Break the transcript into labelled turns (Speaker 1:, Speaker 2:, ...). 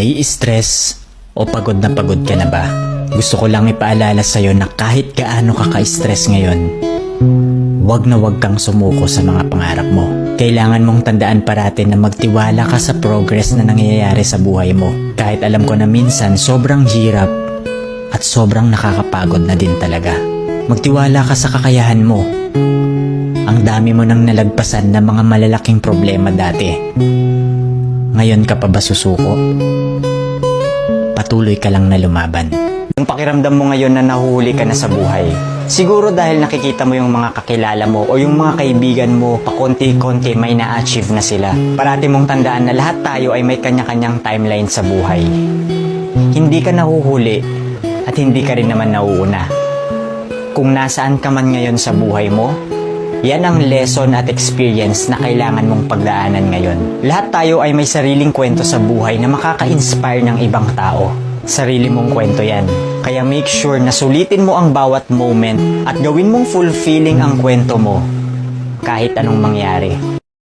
Speaker 1: Nai-stress o pagod ka na ba? Gusto ko lang ipaalala sa'yo na kahit gaano ka ka-stress ngayon, wag na wag kang sumuko sa mga pangarap mo. Kailangan mong tandaan parati na magtiwala ka sa progress na nangyayari sa buhay mo. Kahit alam ko na minsan sobrang hirap at sobrang nakakapagod na din talaga. Magtiwala ka sa kakayahan mo. Ang dami mo nang nalagpasan na mga malalaking problema dati. Ngayon ka pa ba susuko? Patuloy ka lang na lumaban. Yung pakiramdam mo ngayon na nahuhuli ka na sa buhay, siguro dahil nakikita mo yung mga kakilala mo o yung mga kaibigan mo pakonti-konti may na-achieve na sila. Parati mong tandaan na lahat tayo ay may kanya-kanyang timeline sa buhay. Hindi ka nahuhuli at hindi ka rin naman nauuna. Kung nasaan ka man ngayon sa buhay mo, yan ang lesson at experience na kailangan mong pagdaanan ngayon. Lahat tayo ay may sariling kwento sa buhay na makaka-inspire ng ibang tao. Sarili mong kwento yan. Kaya make sure na sulitin mo ang bawat moment at gawin mong fulfilling ang kwento mo kahit anong mangyari.